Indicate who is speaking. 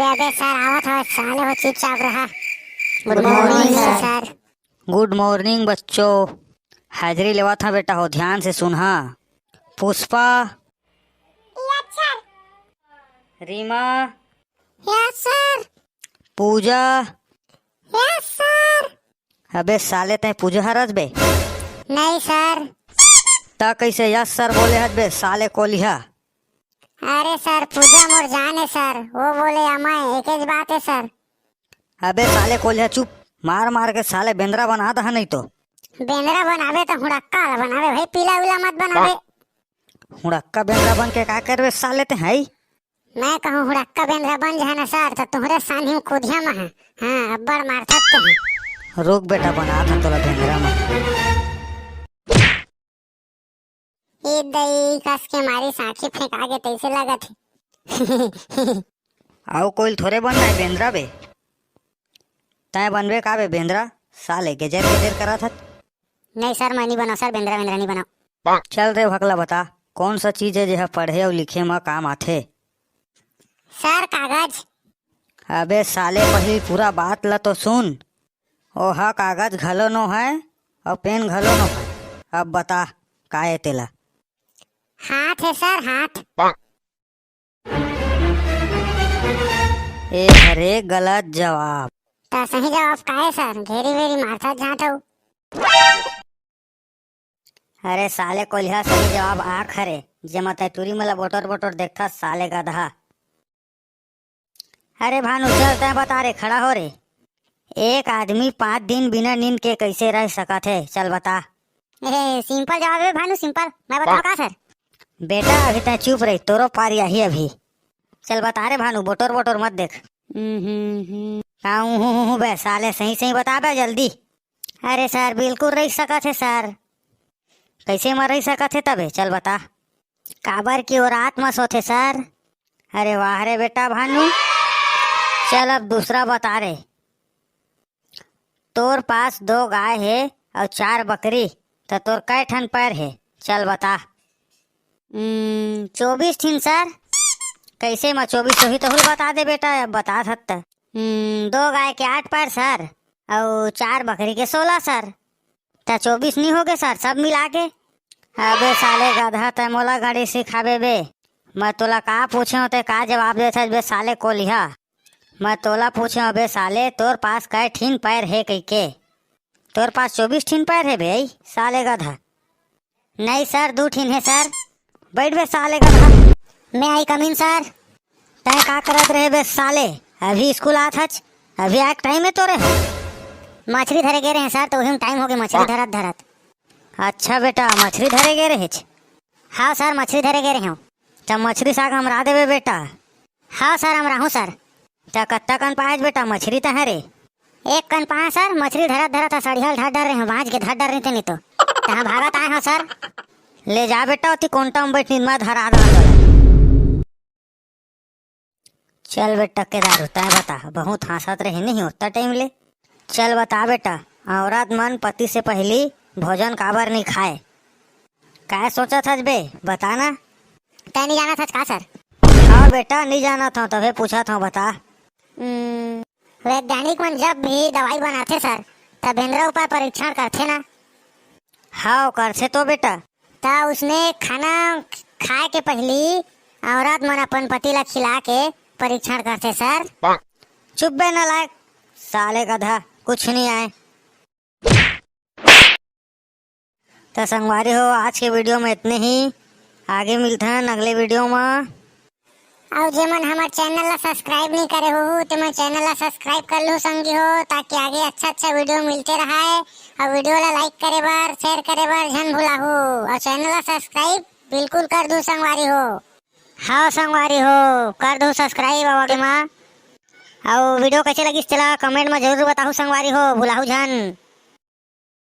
Speaker 1: अबे सर आवत हो साले हो चुपचाप रहा। Good morning sir.
Speaker 2: Good morning बच्चों। हाजिरी लेवा था बेटा हो, ध्यान से सुनहा। Pushpa,
Speaker 1: yes sir.
Speaker 2: Reema,
Speaker 1: yes sir.
Speaker 2: Pooja.
Speaker 1: Yes sir.
Speaker 2: अबे साले तय पूजा हरस बे।
Speaker 1: नहीं सर।
Speaker 2: ता कैसे यस सर बोले हत बे साले कोलिहा।
Speaker 1: अरे सर पूजा मोर जान है सर, वो बोले अमाय एक ही बात है सर।
Speaker 2: अबे साले कोलिहा चुप, मार मार के साले बेंद्रा बना दहा नहीं तो।
Speaker 1: बेंद्रा बनावे तो हुड़क्का बनावे भाई, पीला उला मत बनावे।
Speaker 2: हुड़क्का बेंद्रा बन के का करबे साले ते है।
Speaker 1: मैं कहूँ हुड़क्का बेंद्रा बन जाए ना सर तो तुम्हारे सानी में खुदिया में है। हाँ अब्बड़ मार सकते हैं।
Speaker 2: रुक बेटा, बना था तोला बेंद्रा में।
Speaker 1: ये दई कस के मारी साखी फेंका के तैसे लगा थी।
Speaker 2: आओ कोई थोड़े बन रहा है बेंद्रा बे। तय बनबे का बे बेंद्रा, साले गेजर गेजर करा था।
Speaker 1: नहीं सर मैं नहीं बनाऊ सर, बेंद्रा बेंद्रा नहीं बनाऊ।
Speaker 2: चल रे भगला, बता कौन सा चीज है जो पढ़े और लिखे में काम आथे।
Speaker 1: सर कागज।
Speaker 2: अबे साले पहली पूरा बात ला तो सुन। ओहा कागज घलो नो है और पेन घलो नो है। अब बता का है तेला।
Speaker 1: हाथ है सर, हाथ।
Speaker 2: ए अरे गलत जवाब।
Speaker 1: तो सही जवाब का है सर, घेरी वेरी मारता जाता हूँ।
Speaker 2: अरे साले कोलिहा सही जवाब आँख हरे। जमा तय तुरी मला बोटर बोटर देखता साले गधा। अरे भानु चल तय बता रे, खड़ा हो रे। एक आदमी 5 दिन बिना नींद के कैसे रह सकत है, चल बता।
Speaker 1: सिंपल जवाब है भानु, सिंपल। मैं बताऊँ का सर?
Speaker 2: बेटा अभी तय चुप रही, तोरो पारी आई अभी। चल बता रे भानु, बोटर बोटर मत देख। बे साले सही सही बता बे जल्दी। अरे सर बिल्कुल रह सकत है सर। कैसे मर रह सकत है तबे, चल बता। काबर की और रात में सोते सर। अरे वाह रे बेटा भानु। चल अब दूसरा बता रे। तोर पास 2 गाय है और 4 बकरी, तो तोर कै ठन पैर है, चल बता। 24 ठिन सर। कैसे मैं 24 तो ही तो बता दे बेटा, अब बता सकता। 2 गाय के 8 पैर सर और 4 बकरी के 16 सर। तो 24 नहीं हो गए सर सब मिला के। अबे साले गधा तय मोला गाड़ी सिखाबे बे। मैं तोला का पूछे होते का जवाब देता बे साले कोलिहा। मैं तोला पूछे अबे साले तोर पास कै ठिन पैर है कह के। तोर पास 24 ठिन पैर है बे साले गधा। नहीं सर 2 ठिन है सर। बैठ बे साले गधा।
Speaker 1: मैं आई कमीन सर।
Speaker 2: तय का करत रहे बे साले, अभी स्कूल आत हच, अभी आके टाइम है तोरे।
Speaker 1: मछली धरे गए रहे सर, तो वही टाइम हो गया मछली धरत धरत।
Speaker 2: अच्छा बेटा मछली धरे गए रहे।
Speaker 1: हाँ सर मछली धरे गए रहे हूँ।
Speaker 2: तब मछली साग हमरा देवे बेटा।
Speaker 1: हाँ सर हम रहूँ सर।
Speaker 2: त कत्ता कन पाए बेटा मछली तह रे।
Speaker 1: 1 कन पाए सर, मछली धरत धरत सड़ियल धर डर रहे हैं, बाँझ के धर डर रहे थे नहीं तो तहाँ भागत आए हो सर।
Speaker 2: ले जा बेटा उती कोंटा में बैठ मैं धरा दो। चल बेटा केदार होता है बता, बहुत हंसत रहे नहीं होता टाइम ले। चल बता बेटा, औरत मन पति से पहली भोजन काबर नहीं खाए। क्या सोचा था बे, बताना।
Speaker 1: तय नहीं जाना था का सर?
Speaker 2: हाँ बेटा नहीं जाना था तभी पूछा था, बता।
Speaker 1: वैज्ञानिक मन जब भी दवाई बनाते सर तब बेंद्रा ऊपर परीक्षण करते ना।
Speaker 2: हाँ करते तो बेटा।
Speaker 1: तो उसने खाना खाए के पहली औरत मन अपन पति ला खिला के परीक्षण करते सर।
Speaker 2: चुप बे नालायक साले गधा, कुछ नहीं आए। तो संगवारी हो आज के वीडियो में इतने ही। आगे मिलते हैं अगले वीडियो में।
Speaker 1: और जेमन हमारे चैनल ला सब्सक्राइब नहीं करे हो तो मैं चैनल ला सब्सक्राइब कर लो संगी हो, ताकि आगे अच्छा वीडियो मिलते रहे। और वीडियो ला लाइक करे बार शेयर करे बार जन भूला हो, और चैनल ला सब्सक्राइब बिल्कुल कर दो संगवारी हो।
Speaker 2: हाँ संगवारी हो कर दो सब्सक्राइब आगे माँ। और वीडियो कैसे लगी चला कमेंट में जरूर बताओ संगवारी हो, भुलाओ जन।